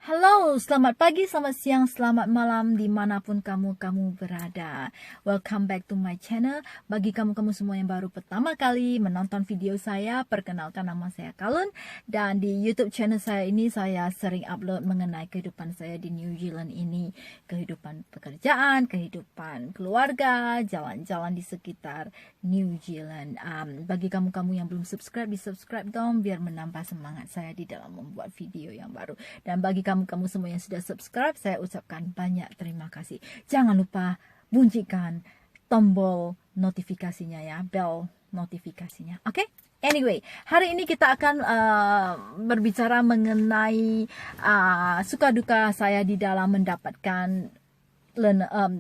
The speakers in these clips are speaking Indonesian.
Halo, selamat pagi, selamat siang, selamat malam dimanapun kamu berada. Welcome back to my channel. Bagi kamu semua yang baru pertama kali menonton video saya, perkenalkan nama saya Kalun. Dan di YouTube channel saya ini saya sering upload mengenai kehidupan saya di New Zealand ini. Kehidupan pekerjaan, kehidupan keluarga, jalan-jalan di sekitar New Zealand. Bagi kamu yang belum subscribe, di-subscribe dong biar menambah semangat saya di dalam membuat video yang baru. Dan bagi kamu semua yang sudah subscribe, saya ucapkan banyak terima kasih. Jangan lupa bunyikan tombol notifikasinya ya, bell notifikasinya. Oke? Anyway, hari ini kita akan berbicara mengenai suka duka saya di dalam mendapatkan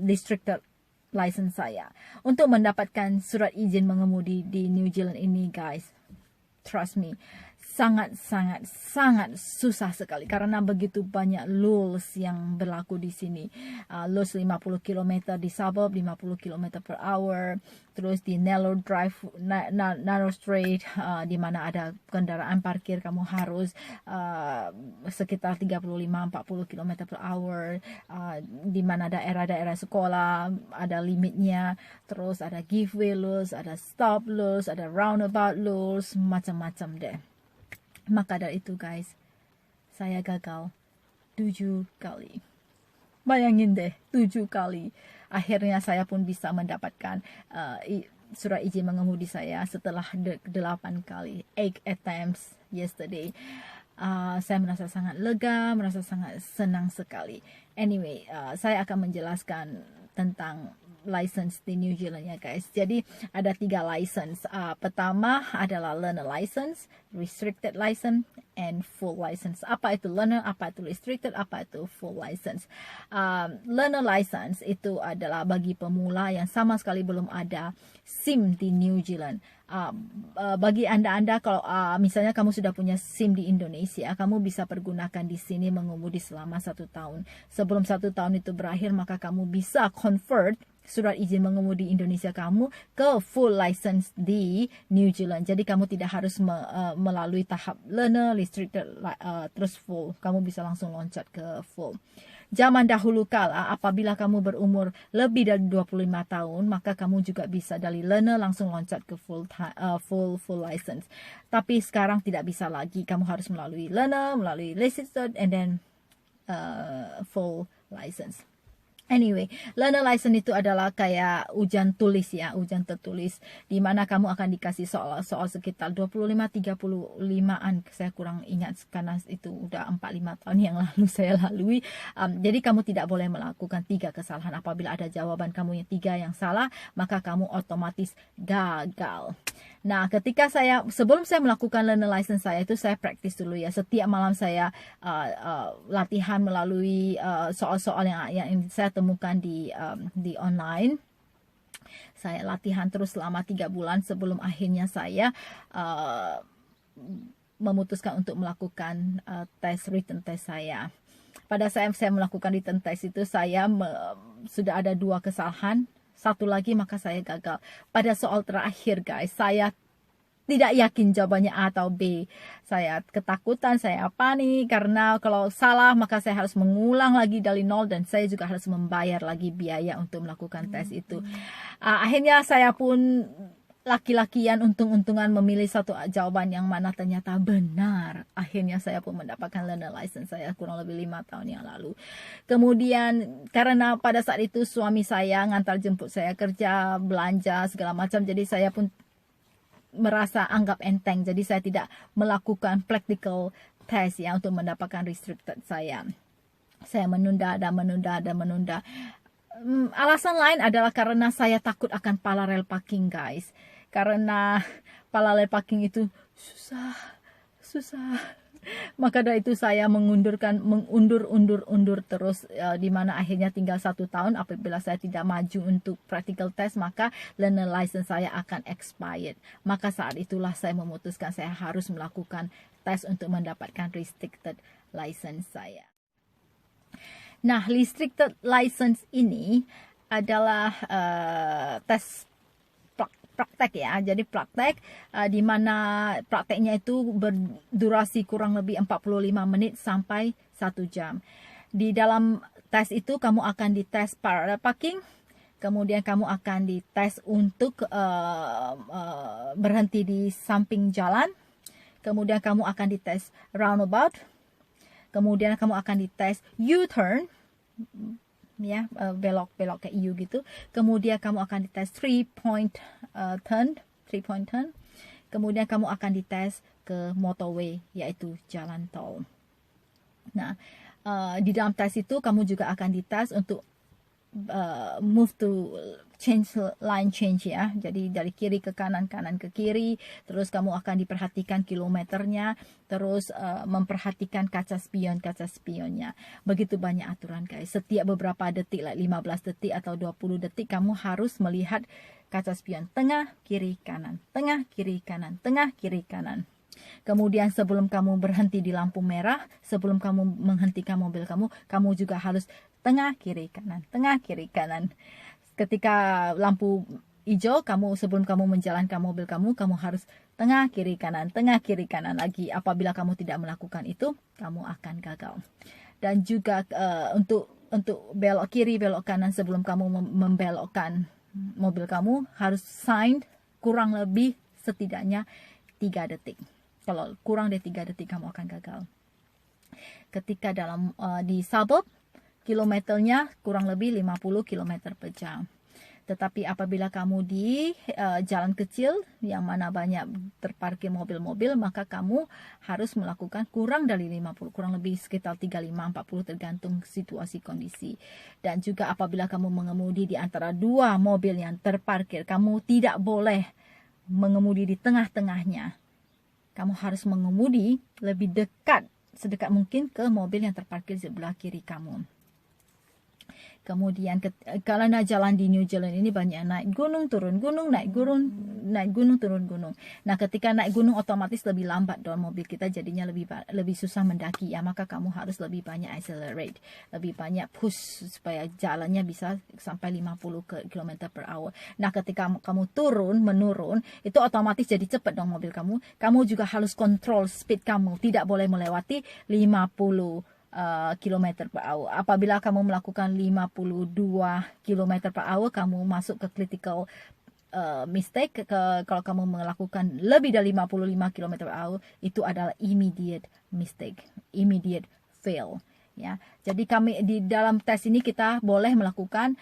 restricted license saya. Untuk mendapatkan surat izin mengemudi di New Zealand ini, guys, trust me, sangat susah sekali karena begitu banyak rules yang berlaku di sini. Rules 50 km di suburb, 50 km per hour, terus di narrow street, di mana ada kendaraan parkir kamu harus sekitar 35-40 km per hour, di mana daerah-daerah sekolah ada limitnya, terus ada giveaway rules, ada stop rules, ada roundabout rules, macam-macam deh. Maka dari itu, guys, saya gagal 7 kali. Bayangin deh, 7 kali. Akhirnya saya pun bisa mendapatkan surat izin mengemudi saya setelah 8 kali. 8 attempts yesterday. Saya merasa sangat lega, merasa sangat senang sekali. Anyway, saya akan menjelaskan tentang license di New Zealand ya, guys. Jadi ada 3 license. Pertama adalah learner license, restricted license, and full license. Apa itu learner, apa itu restricted, apa itu full license. Learner license itu adalah bagi pemula yang sama sekali belum ada SIM di New Zealand. Bagi anda kalau misalnya kamu sudah punya SIM di Indonesia, kamu bisa pergunakan di sini mengemudi selama 1 tahun. Sebelum 1 tahun itu berakhir, maka kamu bisa convert surat izin mengemudi Indonesia kamu ke full license di New Zealand. Jadi kamu tidak harus melalui tahap learner, restricted, terus full. Kamu bisa langsung loncat ke full. Zaman dahulu kala, apabila kamu berumur lebih dari 25 tahun, maka kamu juga bisa dari learner langsung loncat ke full license. Tapi sekarang tidak bisa lagi. Kamu harus melalui learner, melalui restricted, and then full license. Anyway, learner license itu adalah kayak ujian tulis ya, ujian tertulis, di mana kamu akan dikasih soal sekitar 25-35an, saya kurang ingat karena itu udah 4-5 tahun yang lalu saya lalui. Jadi kamu tidak boleh melakukan 3 kesalahan. Apabila ada jawaban kamu yang 3 yang salah, maka kamu otomatis gagal. Nah, sebelum saya melakukan learner license saya itu, saya praktis dulu ya. Setiap malam saya latihan melalui soal-soal yang saya temukan di online. Saya latihan terus selama 3 bulan sebelum akhirnya saya memutuskan untuk melakukan written test saya. Pada saat saya melakukan written test itu, saya sudah ada 2 kesalahan. 1 lagi, maka saya gagal. Pada soal terakhir, guys, saya tidak yakin jawabannya A atau B. Saya ketakutan, saya panik, karena kalau salah maka saya harus mengulang lagi dari nol, dan saya juga harus membayar lagi biaya untuk melakukan tes itu. Akhirnya saya pun laki-lakian untung-untungan memilih satu jawaban yang mana ternyata benar. Akhirnya saya pun mendapatkan learner license saya kurang lebih 5 tahun yang lalu. Kemudian karena pada saat itu suami saya ngantar jemput saya kerja, belanja segala macam, jadi saya pun merasa anggap enteng. Jadi saya tidak melakukan practical test ya untuk mendapatkan restricted saya. Saya menunda. Alasan lain adalah karena saya takut akan parallel parking, guys. Karena parallel parking itu susah. Maka dari itu saya mengundur terus, di mana akhirnya tinggal 1 tahun. Apabila saya tidak maju untuk practical test, maka learner license saya akan expired. Maka saat itulah saya memutuskan saya harus melakukan tes untuk mendapatkan restricted license saya. Nah, restricted license ini adalah tes praktek ya. Jadi praktek di mana prakteknya itu berdurasi kurang lebih 45 menit sampai 1 jam. Di dalam tes itu kamu akan dites parallel parking, kemudian kamu akan dites untuk berhenti di samping jalan, kemudian kamu akan dites roundabout, kemudian kamu akan dites U-turn, ya, belok ke U gitu. Kemudian kamu akan dites 3-point turn. Kemudian kamu akan dites ke motorway, yaitu jalan tol. Nah, di dalam tes itu kamu juga akan dites untuk move to line change ya. Jadi dari kiri ke kanan, kanan ke kiri. Terus kamu akan diperhatikan kilometernya. Terus memperhatikan kaca spionnya. Begitu banyak aturan guys. Setiap beberapa detik, like 15 detik atau 20 detik, kamu harus melihat kaca spion. Tengah, kiri, kanan. Tengah, kiri, kanan. Tengah, kiri, kanan. Kemudian sebelum kamu berhenti di lampu merah, sebelum kamu menghentikan mobil kamu, kamu juga harus tengah, kiri, kanan. Tengah, kiri, kanan. Ketika lampu hijau, sebelum kamu menjalankan mobil kamu harus tengah, kiri, kanan. Tengah, kiri, kanan lagi. Apabila kamu tidak melakukan itu, kamu akan gagal. Dan juga untuk belok kiri, belok kanan sebelum kamu membelokkan mobil kamu, harus sign kurang lebih setidaknya 3 detik. Kalau kurang dari 3 detik kamu akan gagal. Ketika di suburb, kilometernya kurang lebih 50 km per jam. Tetapi apabila kamu di jalan kecil yang mana banyak terparkir mobil-mobil, maka kamu harus melakukan kurang dari 50, kurang lebih sekitar 35-40 tergantung situasi kondisi. Dan juga apabila kamu mengemudi di antara 2 mobil yang terparkir, kamu tidak boleh mengemudi di tengah-tengahnya. Kamu harus mengemudi lebih dekat, sedekat mungkin ke mobil yang terparkir di sebelah kiri kamu. Kemudian kalau nak jalan di New Zealand ini banyak naik gunung, turun gunung, naik gunung, turun gunung. Nah, ketika naik gunung otomatis lebih lambat dong mobil kita, jadinya lebih susah mendaki ya. Maka kamu harus lebih banyak accelerate, lebih banyak push supaya jalannya bisa sampai 50 km per hour. Nah, ketika kamu menurun, itu otomatis jadi cepat dong mobil kamu. Kamu juga harus kontrol speed kamu, tidak boleh melewati 50 km per hour. Apabila kamu melakukan 52 km per hour, kamu masuk ke critical mistake. Kalau kamu melakukan lebih dari 55 km per hour, itu adalah immediate mistake, immediate fail. Ya, jadi kami di dalam tes ini kita boleh melakukan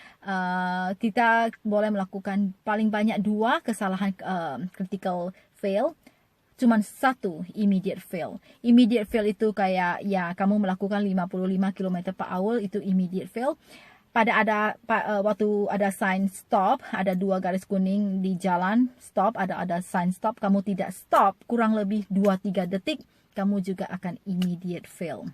paling banyak 2 kesalahan critical fail. Cuman 1 immediate fail. Immediate fail itu kayak ya kamu melakukan 55 km per hour, itu immediate fail. Waktu ada sign stop, ada 2 garis kuning di jalan stop, ada sign stop, kamu tidak stop kurang lebih 2-3 detik, kamu juga akan immediate fail.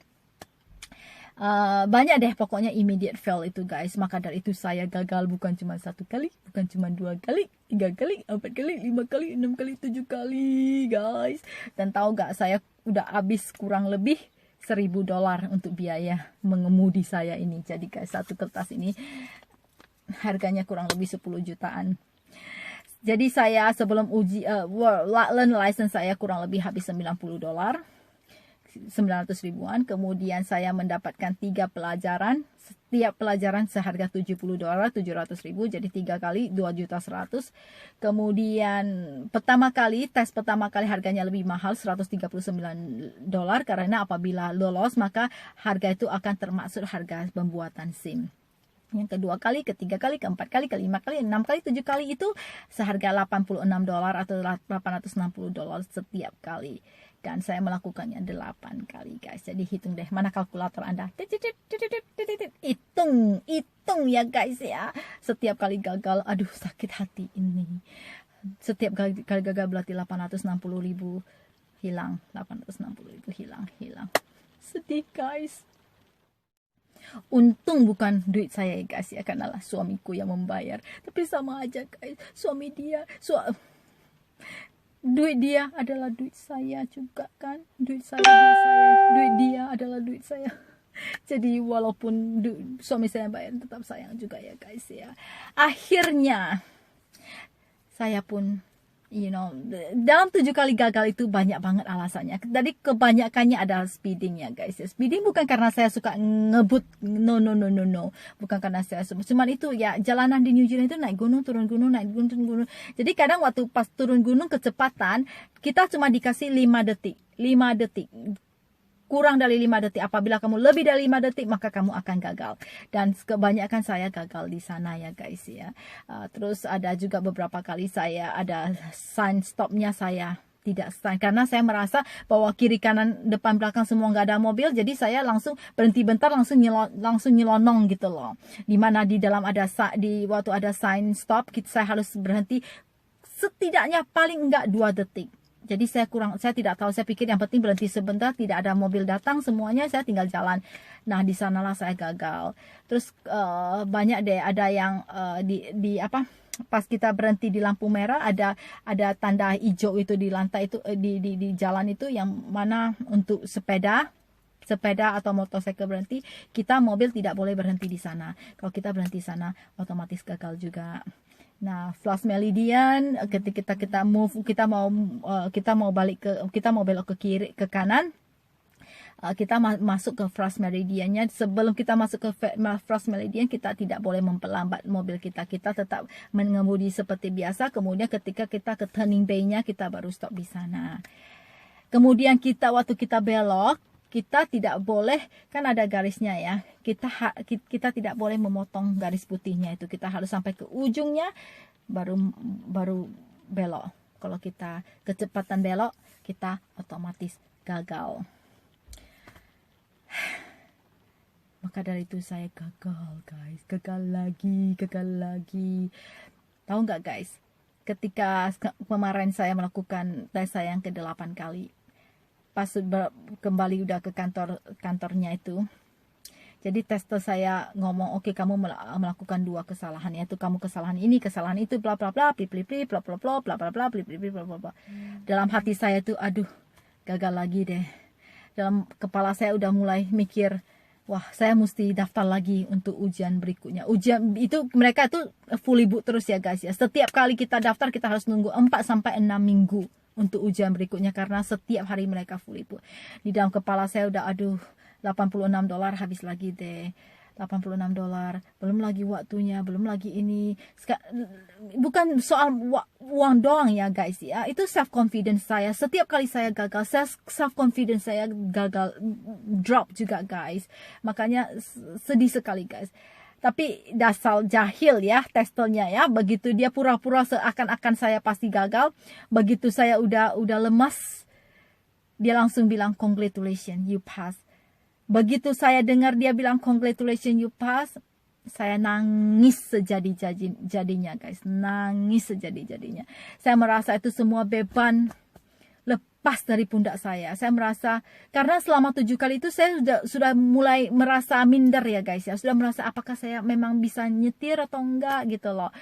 Banyak deh pokoknya immediate fail itu guys. Maka dari itu saya gagal bukan cuma 1 kali, bukan cuma 2 kali, 3 kali, 4 kali, 5 kali, 6 kali, 7 kali guys. Dan tahu gak, saya udah habis kurang lebih $1.000 untuk biaya mengemudi saya ini. Jadi guys, 1 kertas ini harganya kurang lebih 10 jutaan. Jadi saya sebelum uji learn license saya kurang lebih habis $90, 900 ribuan. Kemudian saya mendapatkan 3 pelajaran, setiap pelajaran seharga $70, 700 ribu, jadi 3 kali 2.100.000. Kemudian tes pertama kali harganya lebih mahal, $139, karena apabila lolos maka harga itu akan termasuk harga pembuatan SIM. Yang kedua kali, ketiga kali, keempat kali, kelima kali, 6 kali, 7 kali itu seharga $86 atau $860 setiap kali. Dan saya melakukannya 8 kali guys. Jadi hitung deh, mana kalkulator Anda. Hitung ya guys ya. Setiap kali gagal, aduh sakit hati ini. Setiap kali gagal berarti 860.000 hilang. 860.000 hilang. Sedih guys. Untung bukan duit saya ya guys ya, karena lah suamiku yang membayar. Tapi sama aja guys, duit dia adalah duit saya juga kan. Duit dia adalah duit saya. Jadi walaupun suami saya bayar, tetap sayang juga ya guys ya. Akhirnya saya pun dalam 7 kali gagal itu banyak banget alasannya. Jadi kebanyakannya adalah speeding ya guys. Speeding bukan karena saya suka ngebut, no. Bukan karena saya suka. Cuman itu ya, jalanan di New Zealand itu naik gunung, turun gunung, naik gunung, turun gunung. Jadi kadang waktu pas turun gunung kecepatan, kita cuma dikasih 5 detik. 5 detik. Kurang dari 5 detik. Apabila kamu lebih dari 5 detik, maka kamu akan gagal. Dan kebanyakan saya gagal di sana ya guys ya. Terus ada juga beberapa kali saya ada sign stopnya saya tidak stand. Karena saya merasa bahwa kiri kanan depan belakang semua nggak ada mobil. Jadi saya langsung berhenti bentar, langsung nyelonong gitu loh. Dimana di dalam waktu ada sign stop, saya harus berhenti setidaknya paling enggak 2 detik. Jadi saya tidak tahu, saya pikir yang penting berhenti sebentar, tidak ada mobil datang, semuanya saya tinggal jalan. Nah, di sanalah saya gagal. Terus banyak deh, ada yang pas kita berhenti di lampu merah, ada tanda hijau itu di lantai itu, di jalan itu, yang mana untuk sepeda atau motorcycle berhenti, mobil tidak boleh berhenti di sana. Kalau kita berhenti di sana, otomatis gagal juga. Nah, flash meridian, ketika kita mau belok ke kiri, ke kanan, kita masuk ke flash meridiannya. Sebelum kita masuk ke flash meridian, kita tidak boleh memperlambat mobil kita. Kita tetap mengemudi seperti biasa. Kemudian ketika kita ke turning bay-nya, kita baru stop di sana. Kemudian waktu kita belok, kita tidak boleh, kan ada garisnya ya, kita tidak boleh memotong garis putihnya itu. Kita harus sampai ke ujungnya baru belok. Kalau kita kecepatan belok, kita otomatis gagal. Maka dari itu saya gagal guys, gagal lagi. Tahu nggak guys, ketika kemarin saya melakukan tes saya yang ke-8 kali, pas kembali udah ke kantornya itu, jadi tester saya ngomong, oke, kamu melakukan 2 kesalahan, yaitu kamu kesalahan ini, kesalahan itu, bla bla bla, bla bla bla, bla bla bla, bla bla bla, bla bla bla. Dalam hati saya tuh, aduh, gagal lagi deh. Dalam kepala saya udah mulai mikir, wah, saya mesti daftar lagi untuk ujian berikutnya. Ujian itu mereka tuh fully book terus ya guys ya. Setiap kali kita daftar, kita harus nunggu 4 sampai 6 minggu untuk ujian berikutnya, karena setiap hari mereka fully book. Di dalam kepala saya udah, aduh, $86 habis lagi deh. $86, belum lagi waktunya, belum lagi ini. Bukan soal uang doang ya guys ya, itu self confidence saya. Setiap kali saya gagal, self confidence saya gagal, drop juga guys. Makanya sedih sekali guys. Tapi dasar jahil ya testernya ya. Begitu dia pura-pura seakan-akan saya pasti gagal, begitu saya udah lemas, dia langsung bilang congratulations, you pass. Begitu saya dengar dia bilang congratulations, you pass, saya nangis sejadi-jadinya guys. Nangis sejadi-jadinya. Saya merasa itu semua beban lepas dari pundak saya. Saya merasa, karena selama 7 kali itu saya sudah mulai merasa minder ya guys ya. Sudah merasa apakah saya memang bisa nyetir atau enggak gitu loh.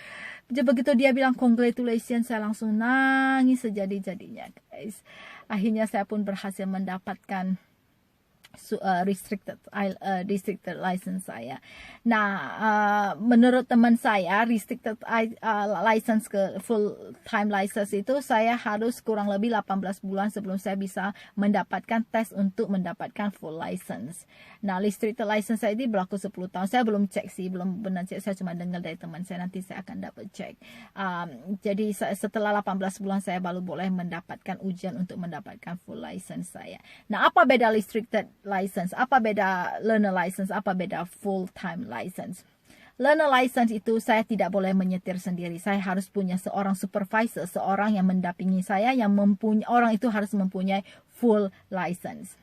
Begitu dia bilang congratulations, saya langsung nangis sejadi-jadinya guys. Akhirnya saya pun berhasil mendapatkan restricted license saya. Nah, menurut teman saya, restricted license ke full time license itu saya harus kurang lebih 18 bulan sebelum saya bisa mendapatkan tes untuk mendapatkan full license. Nah, restricted license saya ini berlaku 10 tahun. Saya belum cek sih, belum benar cek. Saya cuma dengar dari teman saya, nanti saya akan dapat cek. Jadi setelah 18 bulan saya baru boleh mendapatkan ujian untuk mendapatkan full license saya. Nah, apa beda restricted license, apa beda learner license, apa beda full time license? Learner license itu saya tidak boleh menyetir sendiri. Saya harus punya seorang supervisor, seorang yang mendampingi saya, orang itu harus mempunyai full license.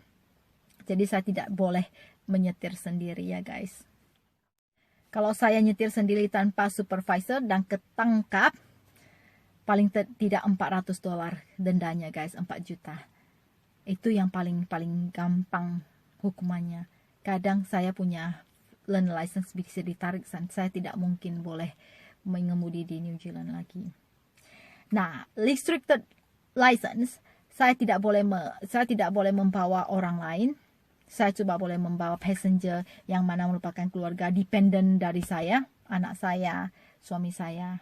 Jadi saya tidak boleh menyetir sendiri ya guys. Kalau saya nyetir sendiri tanpa supervisor dan ketangkap, paling tidak $400 dendanya guys, 4 juta. Itu yang paling gampang hukumannya. Kadang saya punya learner license bisa ditarik, dan saya tidak mungkin boleh mengemudi di New Zealand lagi. Nah, restricted license, saya tidak boleh membawa orang lain. Saya coba boleh membawa passenger yang mana merupakan keluarga dependent dari saya, anak saya, suami saya,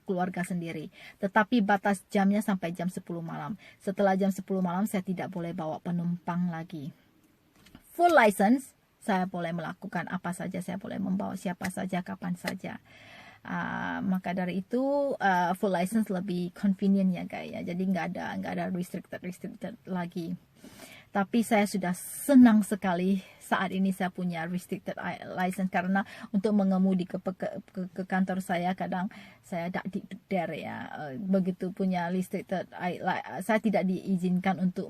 keluarga sendiri. Tetapi batas jamnya sampai jam 10 malam. Setelah jam 10 malam saya tidak boleh bawa penumpang lagi. Full license, saya boleh melakukan apa saja, saya boleh membawa siapa saja, kapan saja. Maka dari itu full license lebih convenient ya guys ya. Jadi nggak ada restricted lagi. Tapi saya sudah senang sekali saat ini saya punya restricted license, karena untuk mengemudi ke kantor saya kadang saya tak dikder ya. Begitu punya restricted, saya tidak diizinkan untuk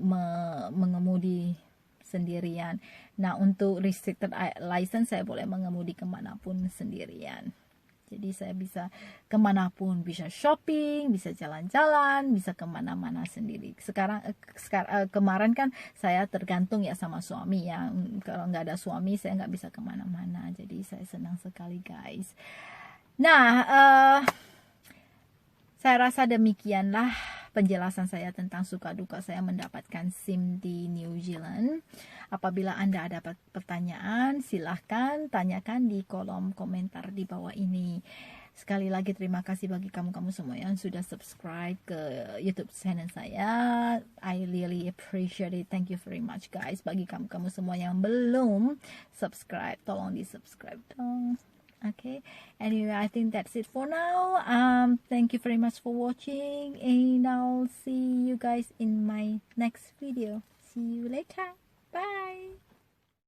mengemudi sendirian. Nah, untuk restricted license saya boleh mengemudi kemanapun sendirian. Jadi saya bisa kemanapun, bisa shopping, bisa jalan-jalan, bisa kemana-mana sendiri. Kemarin kan saya tergantung ya sama suami, yang kalau nggak ada suami saya nggak bisa kemana-mana. Jadi saya senang sekali guys. Nah, saya rasa demikianlah penjelasan saya tentang suka duka saya mendapatkan SIM di New Zealand. Apabila Anda ada pertanyaan, silahkan tanyakan di kolom komentar di bawah ini. Sekali lagi terima kasih bagi kamu-kamu semua yang sudah subscribe ke YouTube channel saya. I really appreciate it. Thank you very much guys. Bagi kamu-kamu semua yang belum subscribe, tolong di subscribe dong. Okay, anyway, I think that's it for now. Thank you very much for watching, and I'll see you guys in my next video. See you later.